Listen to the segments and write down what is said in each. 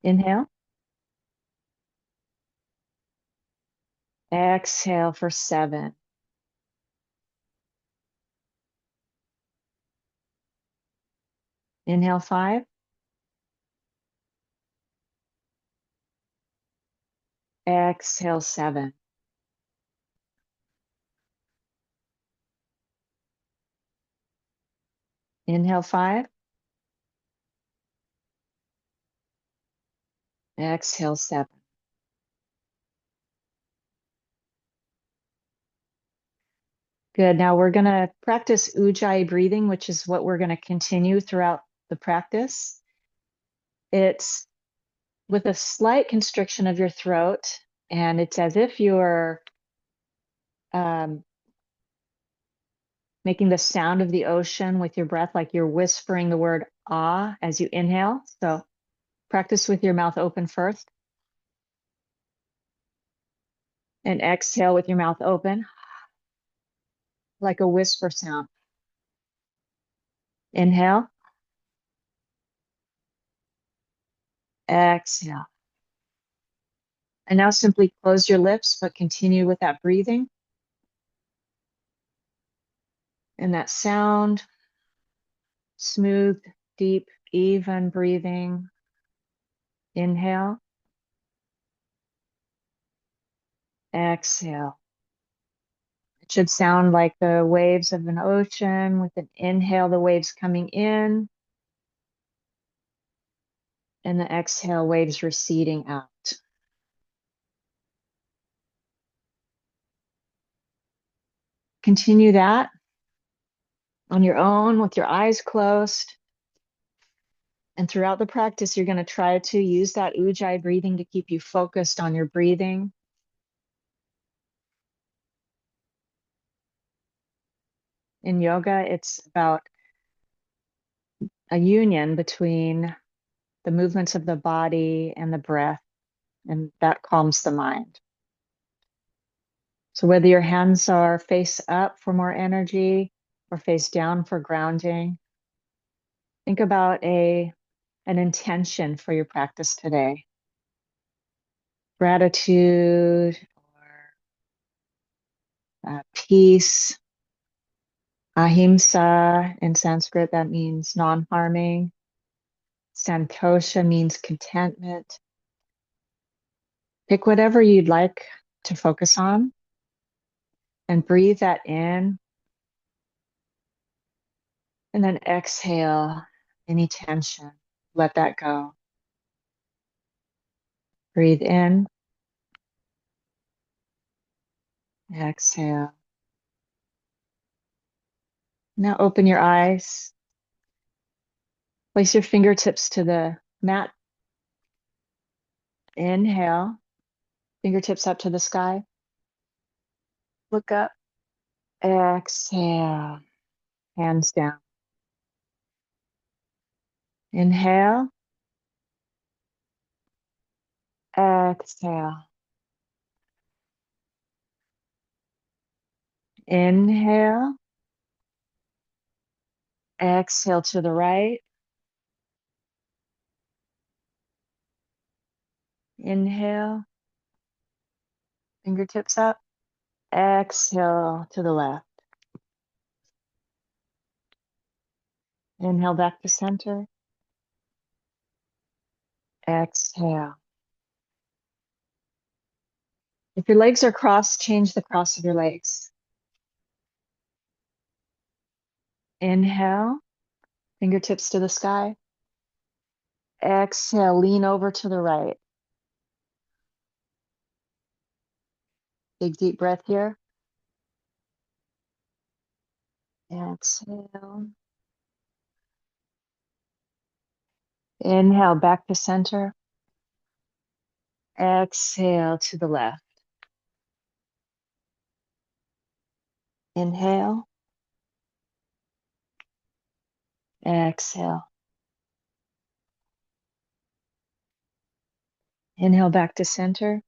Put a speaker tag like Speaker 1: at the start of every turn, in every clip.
Speaker 1: Inhale. Exhale for 7. Inhale 5. Exhale 7. Inhale 5. Exhale 7. Good. Now we're going to practice Ujjayi breathing, which is what we're going to continue throughout the practice. It's with a slight constriction of your throat, and it's as if you're making the sound of the ocean with your breath, like you're whispering the word ah as you inhale. So practice with your mouth open first. And exhale with your mouth open, like a whisper sound. Inhale. Exhale. And now simply close your lips, but continue with that breathing. And that sound, smooth, deep, even breathing. Inhale. Exhale. It should sound like the waves of an ocean. With an inhale, the waves coming in. And the exhale, waves receding out. Continue that on your own with your eyes closed. And throughout the practice, you're going to try to use that Ujjayi breathing to keep you focused on your breathing. In yoga, it's about a union between the movements of the body and the breath, and that calms the mind. So whether your hands are face up for more energy or face down for grounding, think about an intention for your practice today. Gratitude or peace. Ahimsa in Sanskrit, that means non-harming. Santosha means contentment. Pick whatever you'd like to focus on and breathe that in. And then exhale any tension. Let that go. Breathe in. Exhale. Now open your eyes. Place your fingertips to the mat. Inhale. Fingertips up to the sky. Look up. Exhale. Hands down. Inhale. Exhale. Inhale. Exhale to the right. Inhale. Fingertips up. Exhale to the left. Inhale back to center. Exhale. If your legs are crossed, change the cross of your legs. Inhale. Fingertips to the sky. Exhale. Lean over to the right. Big deep breath here. Exhale. Inhale back to center. Exhale to the left. Inhale. Exhale. Inhale back to center.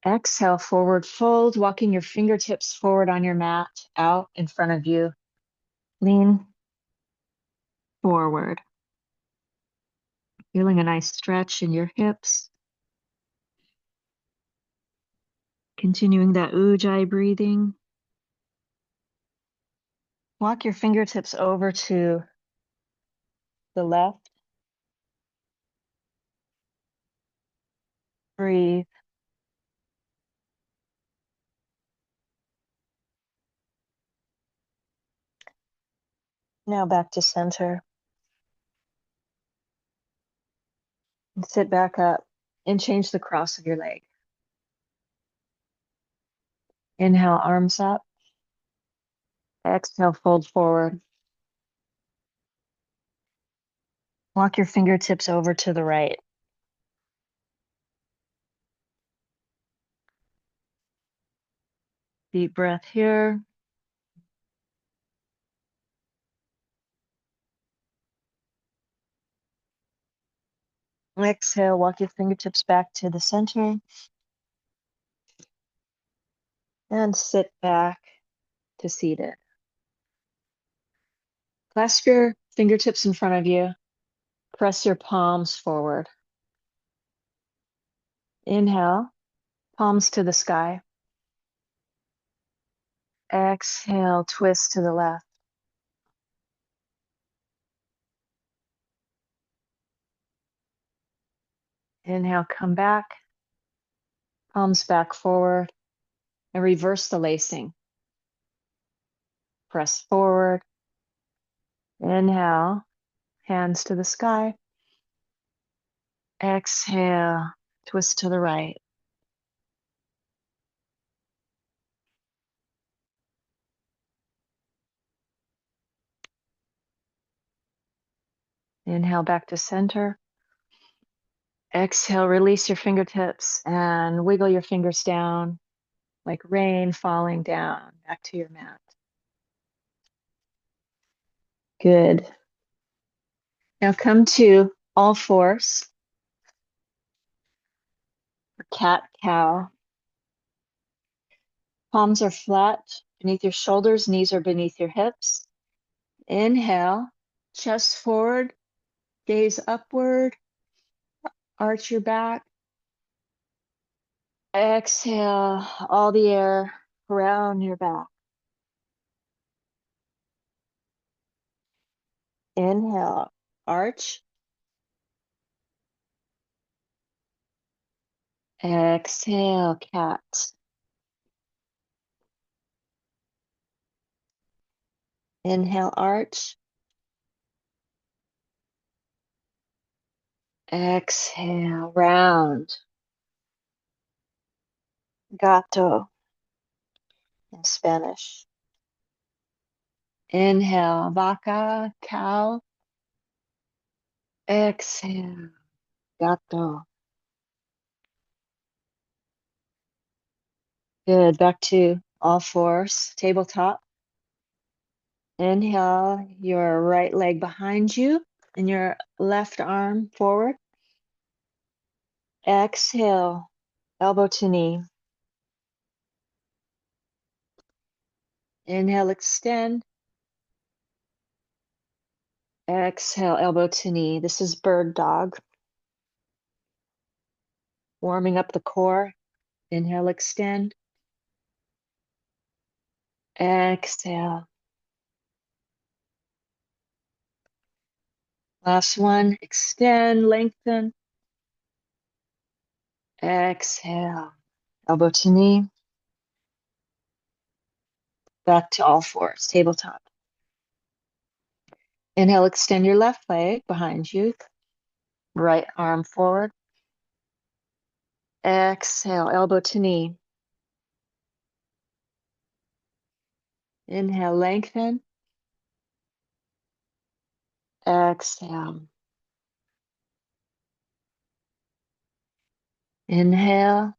Speaker 1: Exhale, forward fold, walking your fingertips forward on your mat, out in front of you. Lean forward. Feeling a nice stretch in your hips. Continuing that ujjayi breathing. Walk your fingertips over to the left. Breathe. Now back to center. And sit back up and change the cross of your leg. Inhale, arms up. Exhale, fold forward. Walk your fingertips over to the right. Deep breath here. Exhale, walk your fingertips back to the center. And sit back to seated. Clasp your fingertips in front of you. Press your palms forward. Inhale, palms to the sky. Exhale, twist to the left. Inhale, come back. Palms back forward. And reverse the lacing. Press forward. Inhale, hands to the sky. Exhale, twist to the right. Inhale back to center. Exhale, release your fingertips and wiggle your fingers down like rain falling down back to your mat. Good. Now come to all fours for cat cow. Palms are flat beneath your shoulders, knees are beneath your hips. Inhale, chest forward, gaze upward, arch your back. Exhale, all the air around your back. Inhale, arch. Exhale, cat. Inhale, arch. Exhale, round. Gato in Spanish. Inhale, vaca, cow. Exhale, gato. Good. Back to all fours, tabletop. Inhale, your right leg behind you and your left arm forward. Exhale, elbow to knee. Inhale, extend. Exhale, elbow to knee. This is bird dog. Warming up the core. Inhale, extend. Exhale. Last one, extend, lengthen. Exhale, elbow to knee. Back to all fours, tabletop. Inhale, extend your left leg behind you. Right arm forward. Exhale, elbow to knee. Inhale, lengthen. Exhale. Inhale.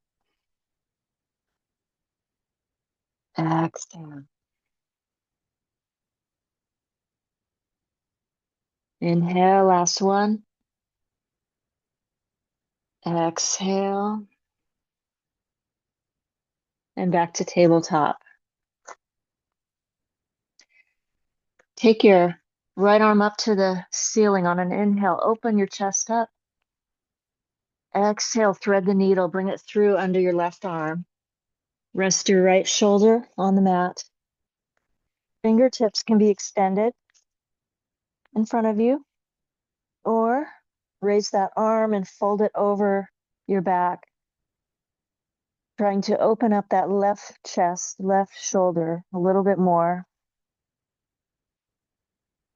Speaker 1: Exhale. Inhale, last one. Exhale. And back to tabletop. Take your right arm up to the ceiling on an inhale. Open your chest up. Exhale, thread the needle, bring it through under your left arm. Rest your right shoulder on the mat. Fingertips can be extended in front of you, or raise that arm and fold it over your back, trying to open up that left chest, left shoulder a little bit more.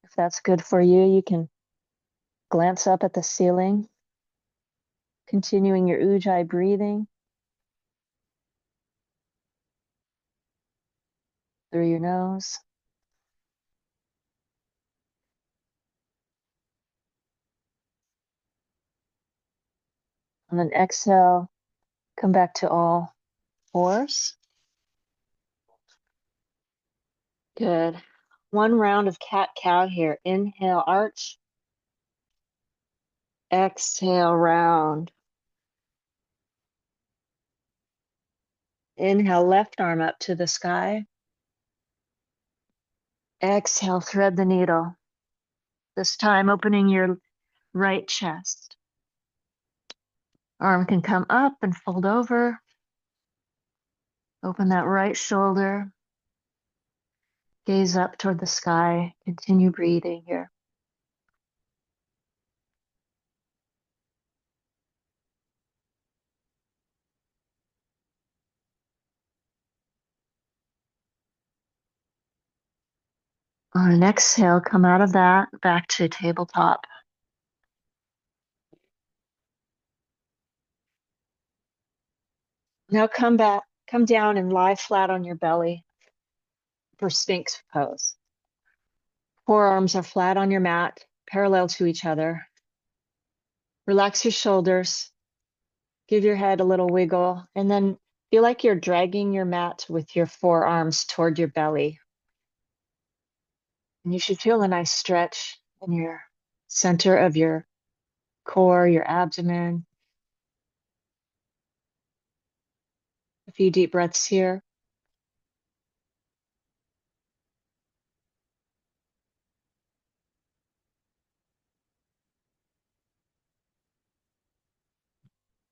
Speaker 1: If that's good for you, you can glance up at the ceiling, continuing your ujjayi breathing through your nose. And then exhale, come back to all fours. Good. One round of cat-cow here. Inhale, arch. Exhale, round. Inhale, left arm up to the sky. Exhale, thread the needle. This time, opening your right chest. Arm can come up and fold over. Open that right shoulder. Gaze up toward the sky. Continue breathing here. On an exhale, come out of that back to tabletop. Now come back, come down and lie flat on your belly for Sphinx pose. Forearms are flat on your mat, parallel to each other. Relax your shoulders. Give your head a little wiggle, and then feel like you're dragging your mat with your forearms toward your belly. And you should feel a nice stretch in your center of your core, your abdomen. A few deep breaths here.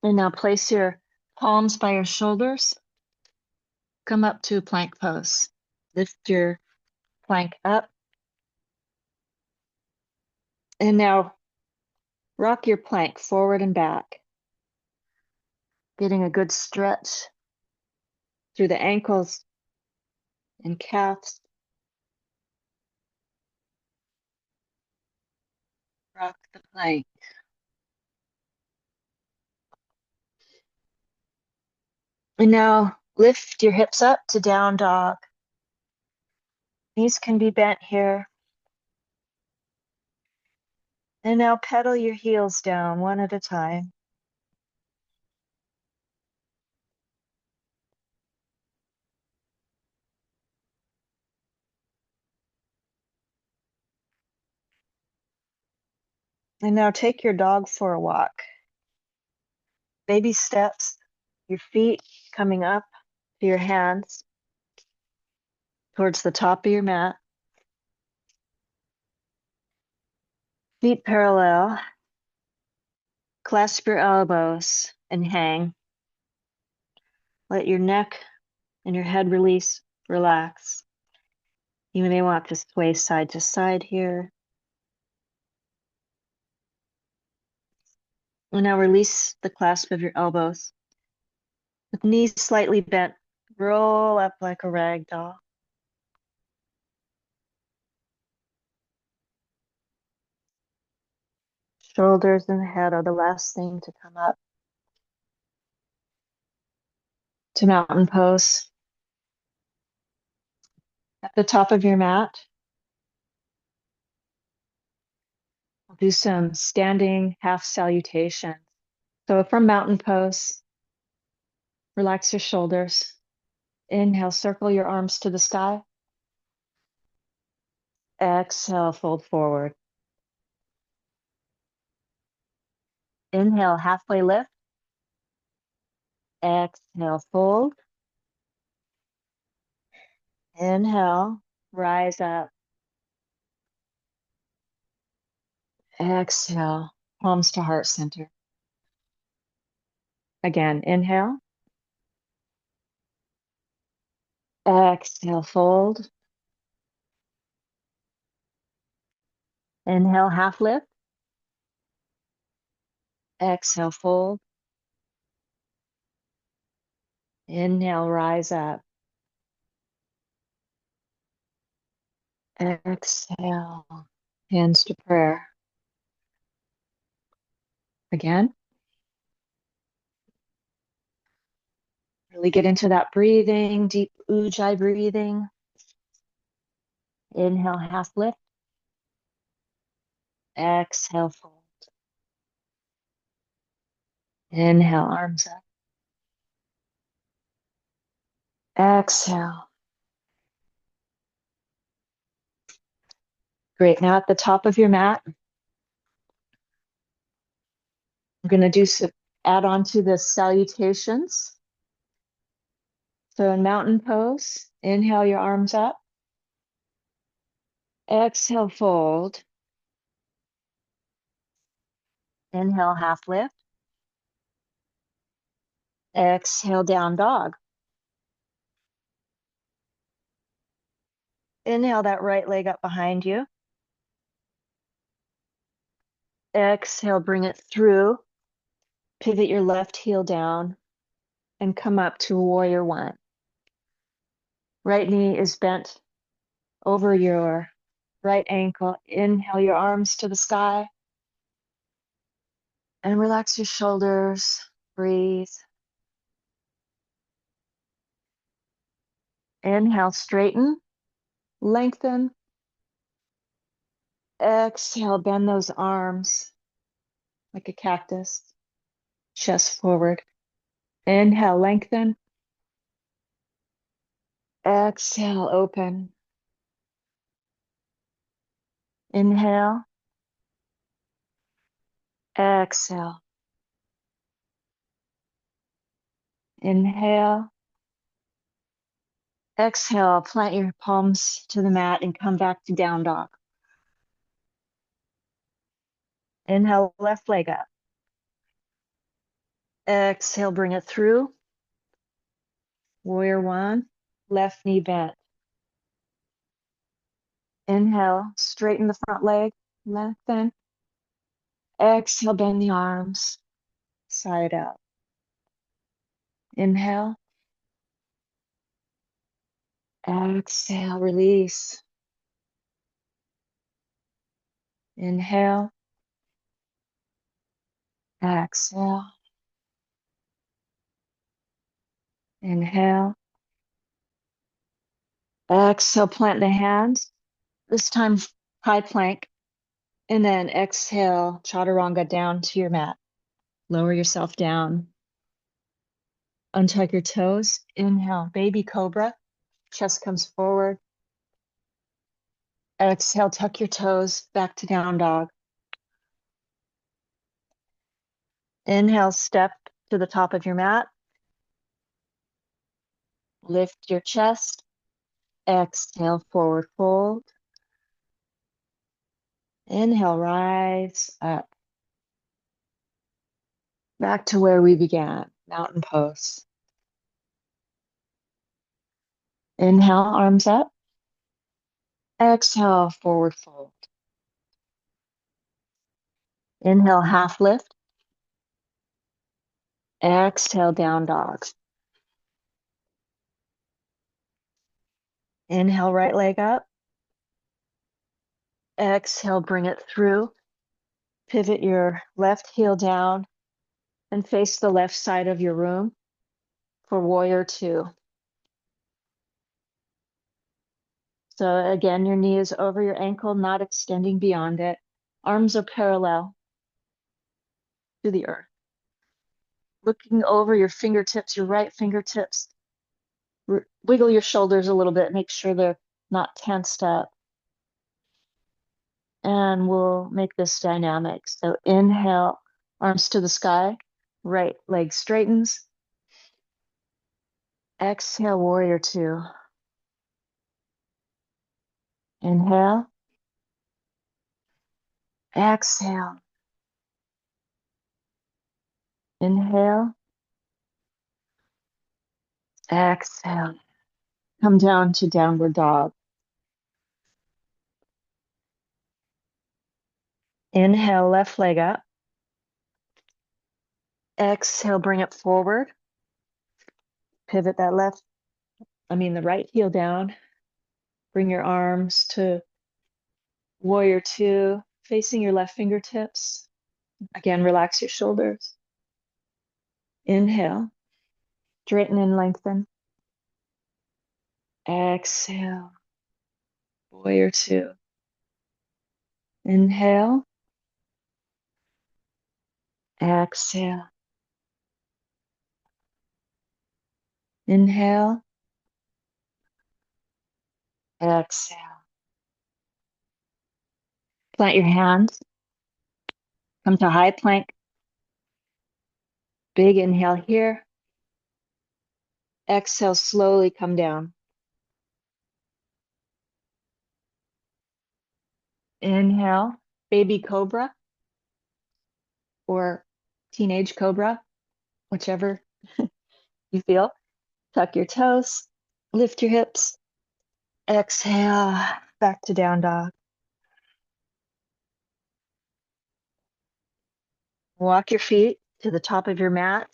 Speaker 1: And now place your palms by your shoulders. Come up to plank pose. Lift your plank up. And now rock your plank forward and back, getting a good stretch through the ankles and calves. Rock the plank. And now lift your hips up to down dog. Knees can be bent here. And now pedal your heels down one at a time. And now take your dog for a walk. Baby steps, your feet coming up to your hands towards the top of your mat. Feet parallel. Clasp your elbows and hang. Let your neck and your head release, relax. You may want to sway side to side here. And now release the clasp of your elbows. With knees slightly bent, roll up like a rag doll. Shoulders and head are the last thing to come up to mountain pose. At the top of your mat, we'll do some standing half salutations. So from mountain pose, relax your shoulders. Inhale, circle your arms to the sky. Exhale, fold forward. Inhale, halfway lift. Exhale, fold. Inhale, rise up. Exhale, palms to heart center. Again, inhale. Exhale, fold. Inhale, half lift. Exhale, fold. Inhale, rise up. Exhale, hands to prayer. Again, really get into that breathing, deep ujjayi breathing. Inhale, half lift. Exhale, fold. Inhale, arms up. Exhale. Great. Now at the top of your mat, I'm going to do some add on to the salutations. So in mountain pose, inhale your arms up. Exhale, fold. Inhale, half lift. Exhale, down dog. Inhale that right leg up behind you. Exhale, bring it through. Pivot your left heel down and come up to warrior one. Right knee is bent over your right ankle. Inhale your arms to the sky and relax your shoulders. Breathe. Inhale, straighten, lengthen. Exhale, bend those arms like a cactus, chest forward. Inhale, lengthen. Exhale, open. Inhale. Exhale. Inhale. Exhale, plant your palms to the mat and come back to down dog. Inhale, left leg up. Exhale, bring it through. Warrior one, left knee bent. Inhale, straighten the front leg, lengthen. Exhale, bend the arms, side out. Inhale. Exhale, release. Inhale. Exhale. Inhale. Exhale, plant the hands. This time, high plank. And then exhale, chaturanga down to your mat. Lower yourself down. Untuck your toes. Inhale, baby cobra. Chest comes forward. Exhale, tuck your toes back to down dog. Inhale, step to the top of your mat. Lift your chest. Exhale, forward fold. Inhale, rise up. Back to where we began, mountain pose. Inhale, arms up. Exhale, forward fold. Inhale, half lift. Exhale, down dog. Inhale, right leg up. Exhale, bring it through. Pivot your left heel down and face the left side of your room for warrior two. So again, your knee is over your ankle, not extending beyond it. Arms are parallel to the earth. Looking over your fingertips, your right fingertips. Wiggle your shoulders a little bit, make sure they're not tensed up. And we'll make this dynamic. So inhale, arms to the sky, right leg straightens. Exhale, warrior two. Inhale. Exhale. Inhale. Exhale. Come down to downward dog. Inhale, left leg up. Exhale, bring it forward. Pivot that the right heel down. Bring your arms to warrior two, facing your left fingertips. Again, relax your shoulders. Inhale, straighten and lengthen. Exhale, warrior two. Inhale, exhale. Inhale, exhale. Plant your hands. Come to high plank. Big inhale here. Exhale, slowly come down. Inhale, baby cobra or teenage cobra, whichever you feel. Tuck your toes, lift your hips. Exhale, back to down dog. Walk your feet to the top of your mat.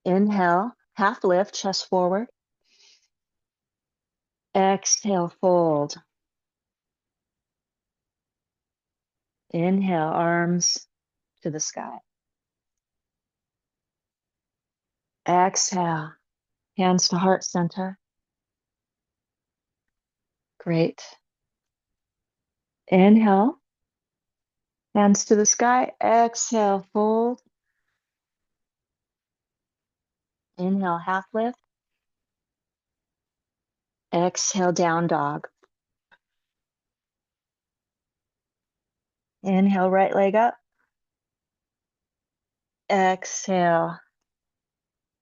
Speaker 1: Inhale, half lift, chest forward. Exhale, fold. Inhale, arms to the sky. Exhale, hands to heart center. Great. Inhale, hands to the sky. Exhale, fold. Inhale, half lift. Exhale, down dog. Inhale, right leg up. Exhale,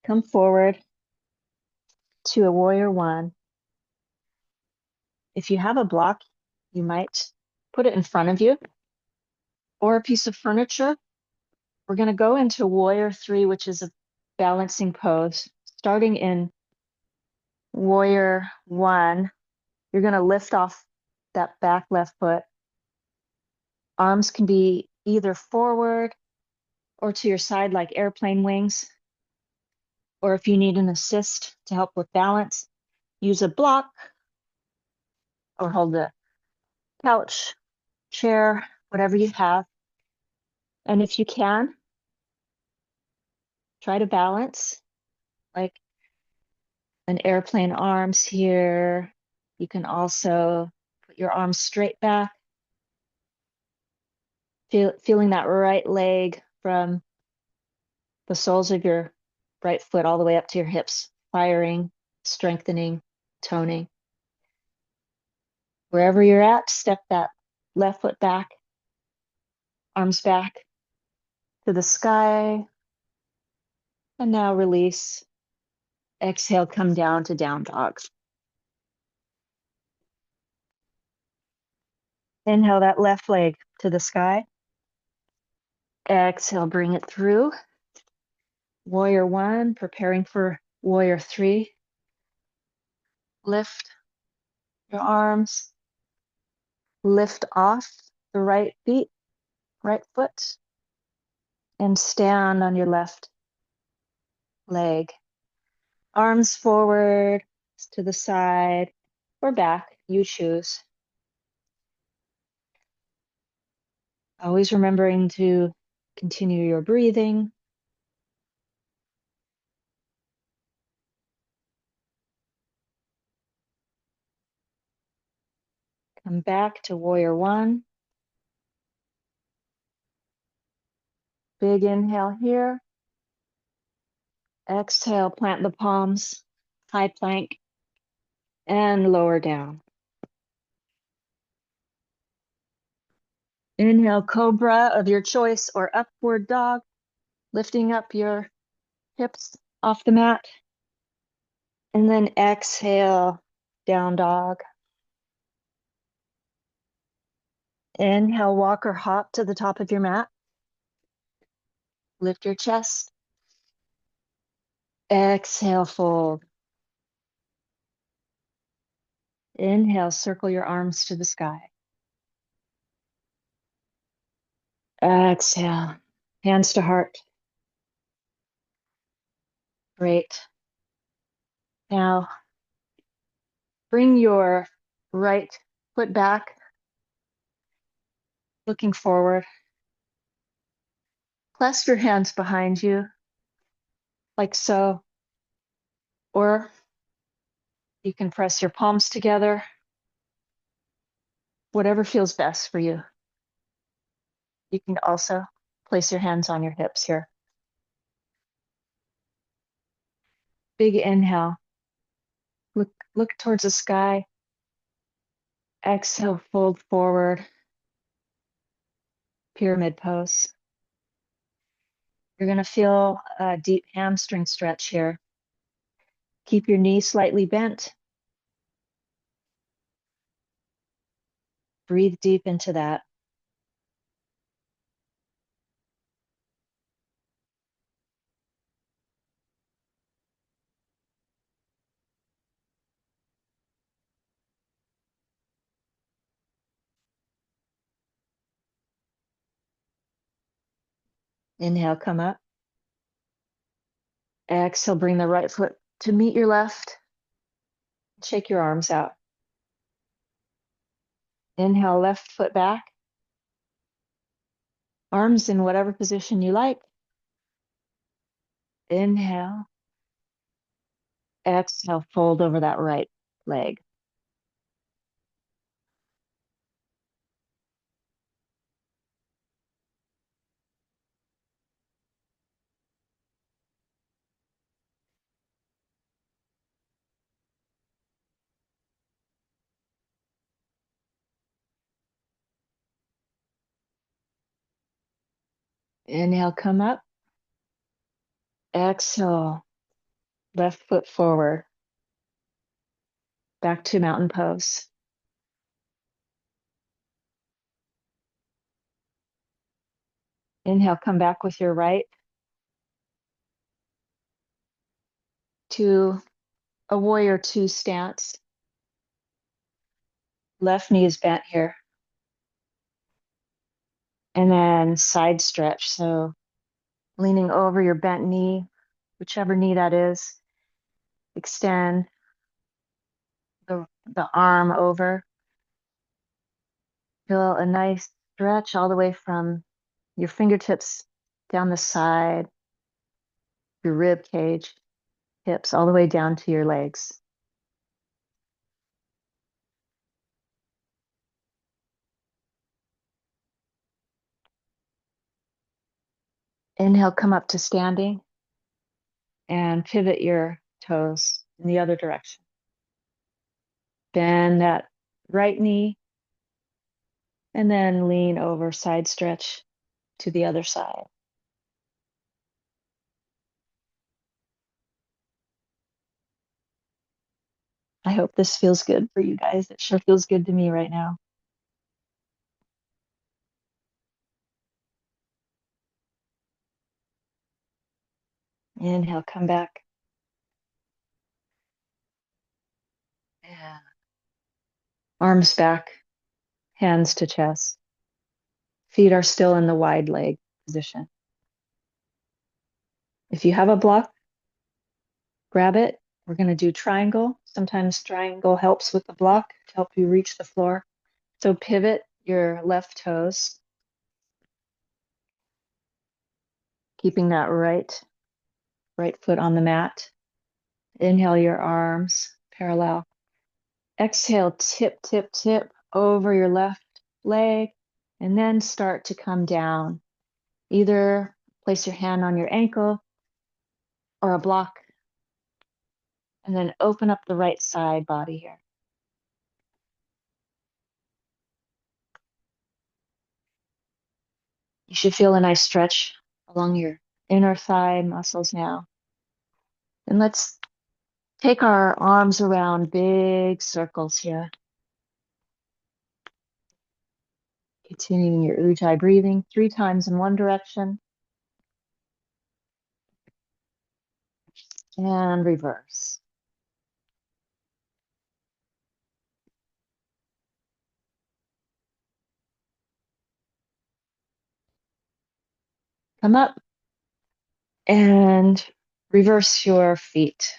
Speaker 1: come forward to a warrior one. If you have a block, you might put it in front of you or a piece of furniture. We're going to go into warrior three, which is a balancing pose. Starting in warrior one, you're going to lift off that back left foot. Arms can be either forward or to your side like airplane wings. Or if you need an assist to help with balance, use a block or hold the couch, chair, whatever you have. And if you can, try to balance like an airplane arms here. You can also put your arms straight back, feeling that right leg from the soles of your right foot all the way up to your hips, firing, strengthening, toning. Wherever you're at, step that left foot back, arms back to the sky. And now release. Exhale, come down to down dog. Inhale that left leg to the sky. Exhale, bring it through. Warrior one, preparing for warrior three. Lift your arms. Lift off the right foot, and stand on your left leg. Arms forward, to the side, or back, you choose. Always remembering to continue your breathing. Come back to warrior one. Big inhale here. Exhale, plant the palms, high plank, and lower down. Inhale, cobra of your choice or upward dog, lifting up your hips off the mat. And then exhale, down dog. Inhale, walk or hop to the top of your mat. Lift your chest. Exhale, fold. Inhale, circle your arms to the sky. Exhale, hands to heart. Great. Now, bring your right foot back, looking forward. Clasp your hands behind you, like so. Or you can press your palms together, whatever feels best for you. You can also place your hands on your hips here. Big inhale. Look towards the sky. Exhale, fold forward. Pyramid pose. You're going to feel a deep hamstring stretch here. Keep your knees slightly bent. Breathe deep into that. Inhale, come up. Exhale, bring the right foot to meet your left. Shake your arms out. Inhale, left foot back. Arms in whatever position you like. Inhale. Exhale, fold over that right leg. Inhale, come up. Exhale, left foot forward. Back to mountain pose. Inhale, come back with your right to a warrior two stance. Left knee is bent here. And then side stretch. So leaning over your bent knee, whichever knee that is. Extend the arm over. Feel a nice stretch all the way from your fingertips down the side, your rib cage, hips, all the way down to your legs. Inhale, come up to standing and pivot your toes in the other direction. Bend that right knee and then lean over, side stretch to the other side. I hope this feels good for you guys. It sure feels good to me right now. Inhale, come back. Yeah. Arms back, hands to chest. Feet are still in the wide leg position. If you have a block, grab it. We're going to do triangle. Sometimes triangle helps with the block to help you reach the floor. So pivot your left toes, keeping that right foot on the mat. Inhale your arms parallel. Exhale, tip, tip, tip over your left leg, and then start to come down. Either place your hand on your ankle or a block, and then open up the right side body here. You should feel a nice stretch along your inner thigh muscles now. And let's take our arms around big circles here. Continuing your ujjayi breathing 3 times in one direction. And reverse. Come up and reverse your feet.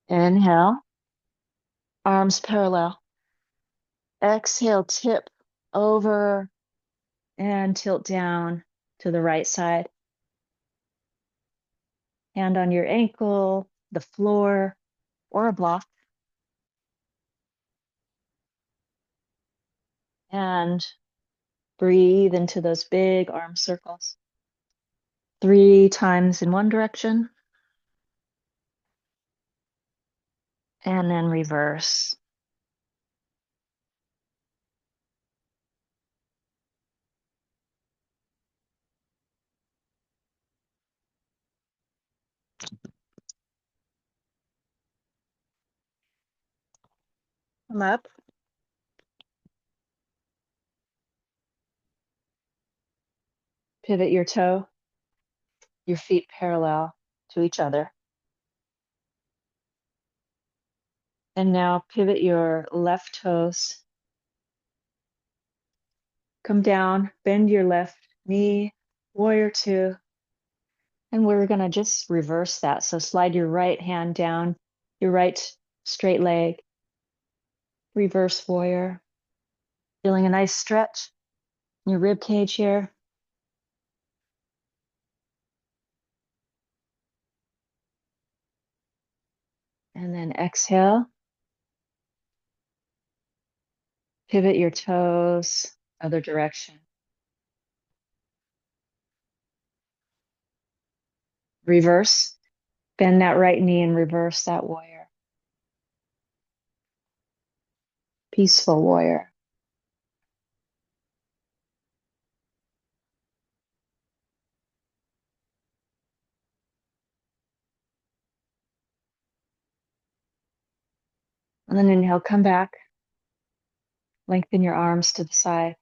Speaker 1: Inhale, arms parallel. Exhale, tip over and tilt down to the right side. Hand on your ankle, the floor, or a block. And breathe into those big arm circles. 3 times in one direction. And then reverse. Come up. Pivot your toe, your feet parallel to each other. And now pivot your left toes. Come down, bend your left knee, warrior 2. And we're going to just reverse that. So slide your right hand down, your right straight leg, reverse warrior. Feeling a nice stretch in your rib cage here. And then exhale. Pivot your toes, other direction. Reverse. Bend that right knee and reverse that warrior. Peaceful warrior. And then inhale, come back. Lengthen your arms to the side.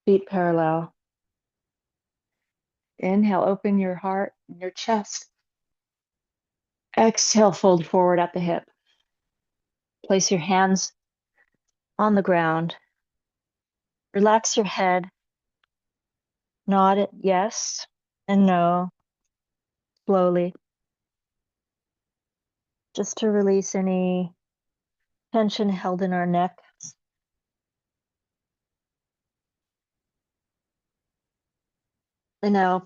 Speaker 1: Feet parallel. Inhale, open your heart and your chest. Exhale, fold forward at the hip. Place your hands on the ground. Relax your head. Nod it yes and no slowly, just to release any tension held in our neck. And now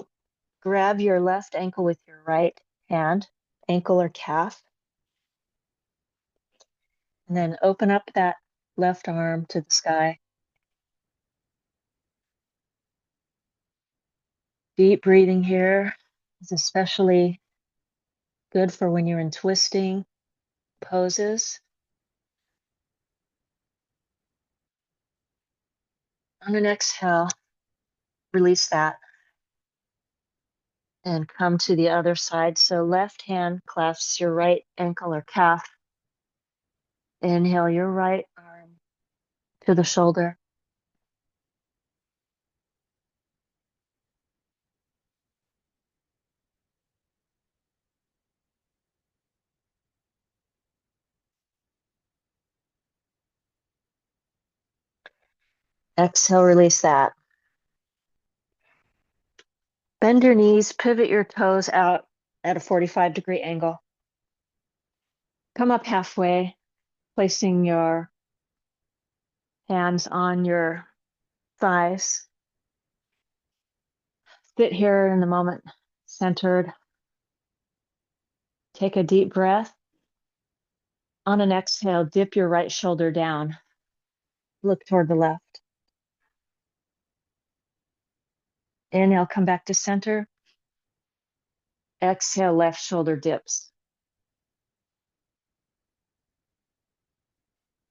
Speaker 1: grab your left ankle with your right hand, ankle or calf. And then open up that left arm to the sky. Deep breathing here is especially good for when you're in twisting poses. On an exhale, release that and come to the other side. So left hand clasps your right ankle or calf. Inhale your right arm to the shoulder. Exhale, release that. Bend your knees, pivot your toes out at a 45-degree angle. Come up halfway, placing your hands on your thighs. Sit here in the moment, centered. Take a deep breath. On an exhale, dip your right shoulder down. Look toward the left. Inhale, come back to center. Exhale, left shoulder dips.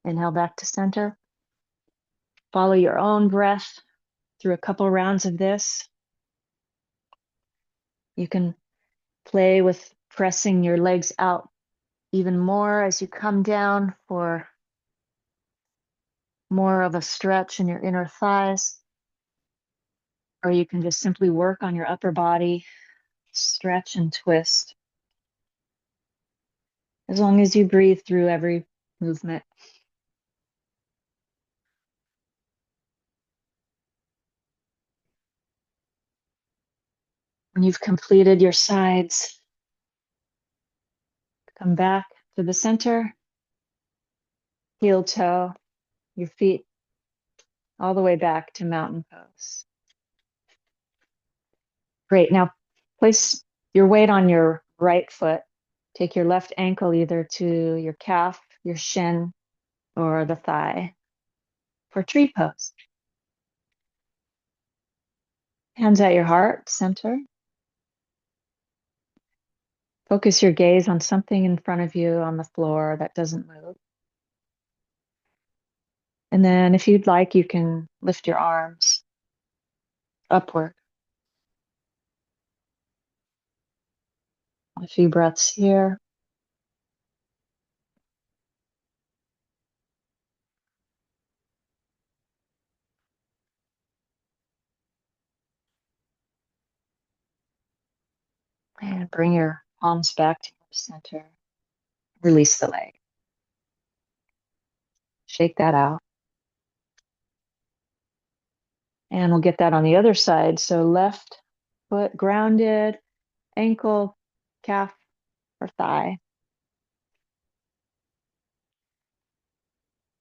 Speaker 1: Inhale back to center. Follow your own breath through a couple rounds of this. You can play with pressing your legs out even more as you come down for more of a stretch in your inner thighs. Or you can just simply work on your upper body, stretch and twist, as long as you breathe through every movement. When you've completed your sides, come back to the center, heel toe, your feet all the way back to mountain pose. Great. Now place your weight on your right foot. Take your left ankle either to your calf, your shin, or the thigh for tree pose. Hands at your heart center. Focus your gaze on something in front of you on the floor that doesn't move. And then if you'd like, you can lift your arms upward. A few breaths here. And bring your palms back to your center. Release the leg. Shake that out. And we'll get that on the other side. So left foot grounded, ankle, calf, or thigh.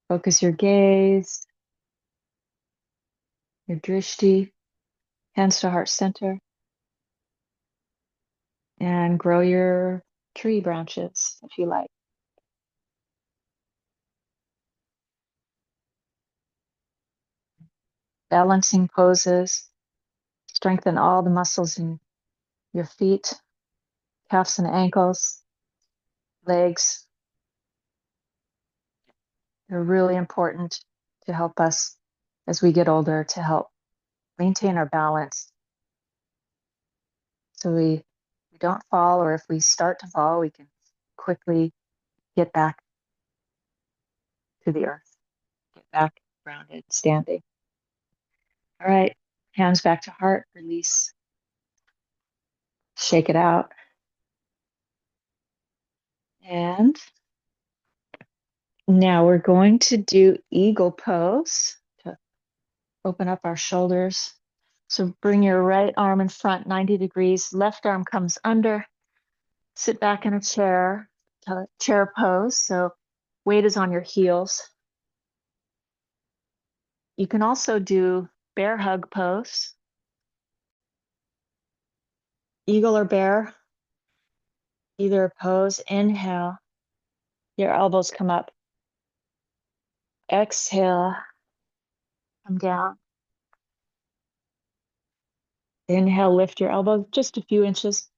Speaker 1: Focus your gaze, your drishti, hands to heart center, and grow your tree branches if you like. Balancing poses, strengthen all the muscles in your feet, calves and ankles, legs. They're really important to help us as we get older to help maintain our balance so we don't fall, or if we start to fall, we can quickly get back to the earth, get back grounded, standing. All right, hands back to heart, release, shake it out. And now we're going to do eagle pose to open up our shoulders. So bring your right arm in front, 90 degrees, left arm comes under, sit back in a chair, chair pose. So weight is on your heels. You can also do bear hug pose, eagle or bear, either pose. Inhale, your elbows come up. Exhale, come down. Inhale, lift your elbows just a few inches.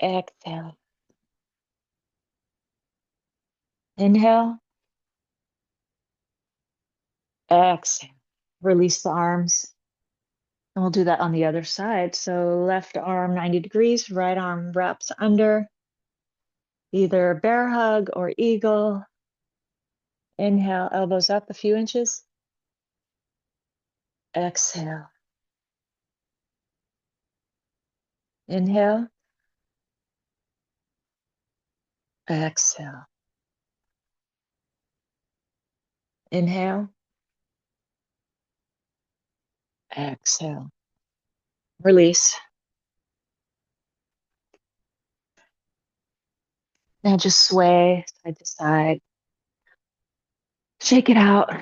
Speaker 1: Exhale. Inhale. Exhale. Release the arms. And we'll do that on the other side. So left arm 90 degrees, right arm wraps under. Either bear hug or eagle. Inhale, elbows up a few inches. Exhale. Inhale. Exhale. Inhale. Exhale. Release. Now just sway side to side. Shake it out.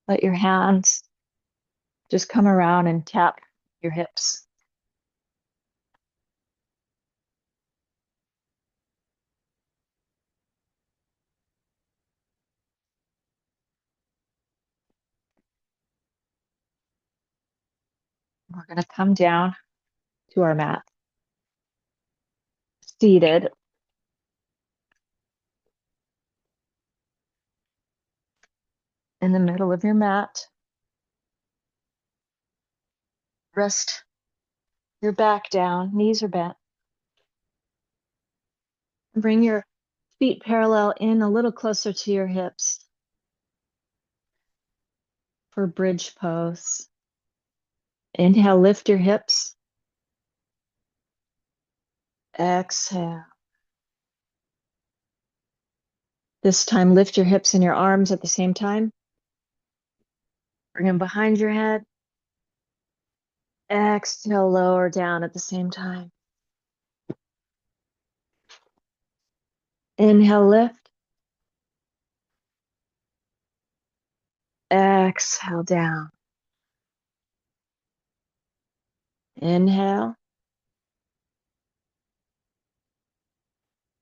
Speaker 1: Let your hands just come around and tap your hips. We're going to come down to our mat. Seated. In the middle of your mat. Rest your back down, knees are bent. Bring your feet parallel in a little closer to your hips. for bridge pose. Inhale, lift your hips. Exhale. This time, lift your hips and your arms at the same time. Bring them behind your head. Exhale, lower down at the same time. Inhale, lift. Exhale, down. Inhale.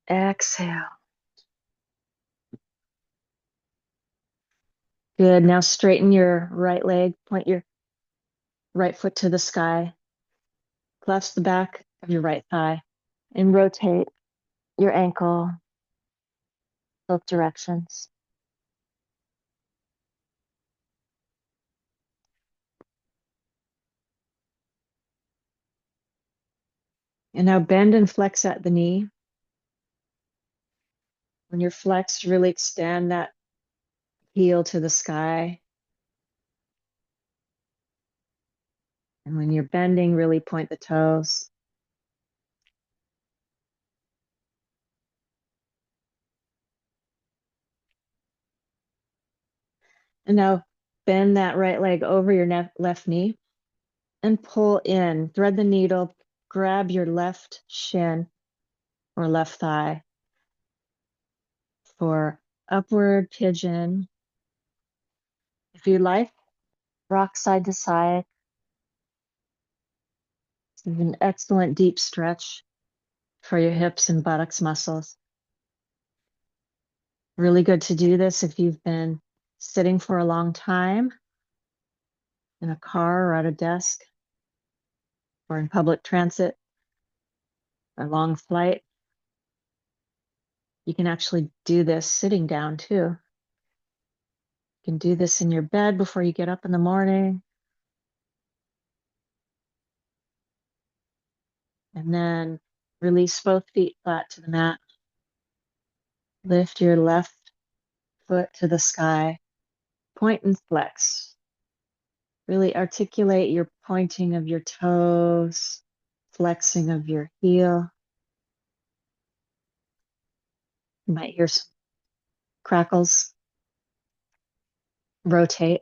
Speaker 1: Exhale. Good. Now straighten your right leg. Point your right foot to the sky. Clasp the back of your right thigh and rotate your ankle both directions. And now bend and flex at the knee. When you're flexed, really extend that heel to the sky. And when you're bending, really point the toes. And now bend that right leg over your left knee and pull in. Thread the needle, grab your left shin or left thigh for upward pigeon. If you like, rock side to side. This is an excellent deep stretch for your hips and buttocks muscles. Really good to do this if you've been sitting for a long time in a car or at a desk or in public transit, a long flight. You can actually do this sitting down too. You can do this in your bed before you get up in the morning. And then release both feet flat to the mat. Lift your left foot to the sky. Point and flex. Really articulate your pointing of your toes, flexing of your heel. You might hear some crackles. Rotate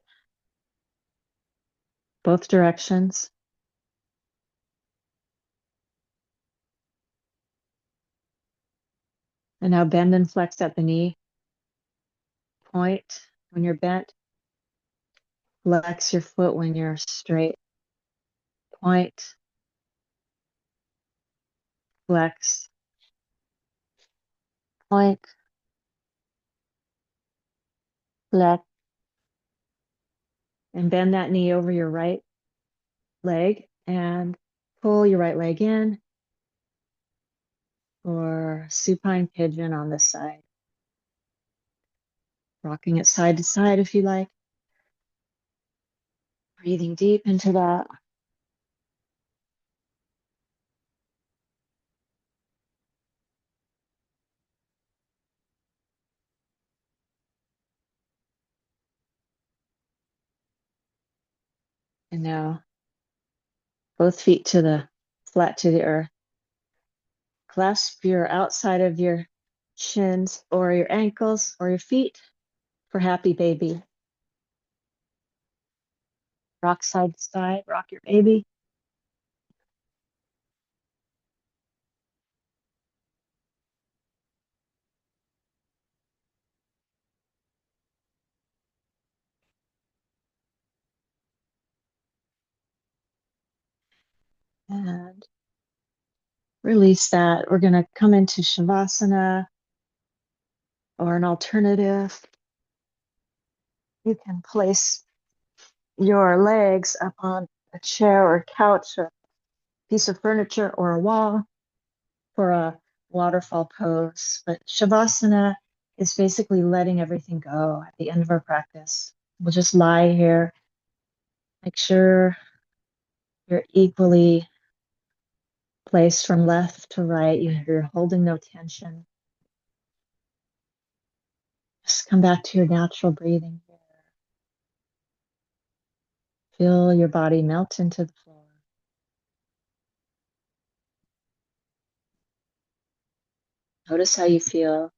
Speaker 1: both directions. And now bend and flex at the knee. Point when you're bent. Flex your foot when you're straight. Point. Flex. Point. Flex. And bend that knee over your right leg and pull your right leg in or supine pigeon on this side. Rocking it side to side if you like. Breathing deep into that. And now both feet to the flat to the earth. Clasp your outside of your shins or your ankles or your feet for happy baby. Rock side to side, rock your baby. And release that. We're going to come into Shavasana or an alternative. You can place your legs up on a chair or couch or piece of furniture or a wall for a waterfall pose. But Shavasana is basically letting everything go at the end of our practice. We'll just lie here. Make sure you're equally placed from left to right. You're holding no tension. Just come back to your natural breathing here. Feel your body melt into the floor. Notice how you feel.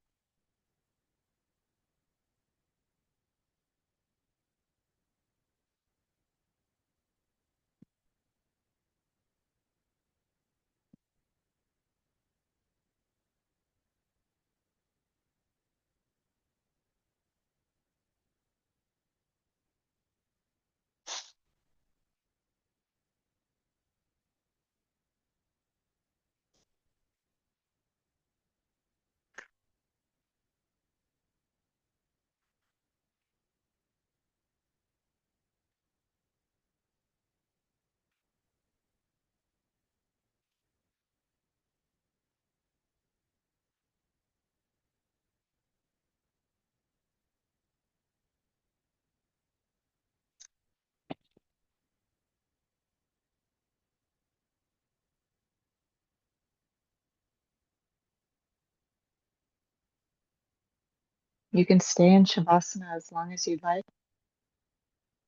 Speaker 1: You can stay in Shavasana as long as you'd like.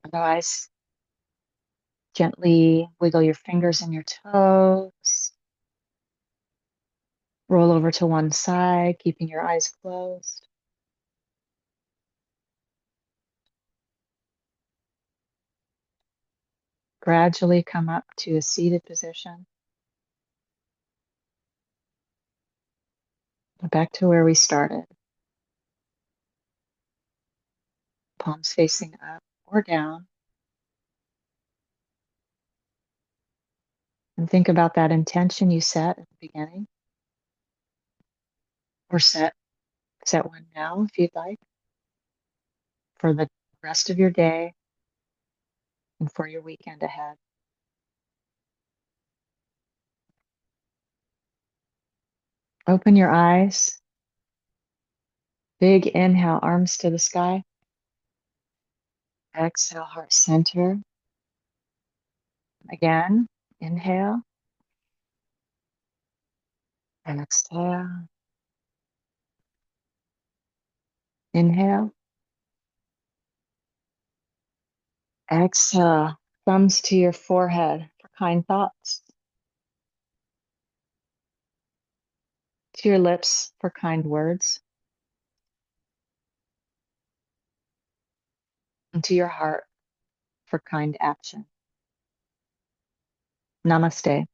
Speaker 1: Otherwise, gently wiggle your fingers and your toes. Roll over to one side, keeping your eyes closed. Gradually come up to a seated position. Back to where we started. Palms facing up or down. And think about that intention you set at the beginning. Or set one now if you'd like. For the rest of your day and for your weekend ahead. Open your eyes. Big inhale, arms to the sky. Exhale, heart center. Again, inhale. And exhale. Inhale. Exhale. Thumbs to your forehead for kind thoughts. To your lips for kind words. And to your heart for kind action. Namaste.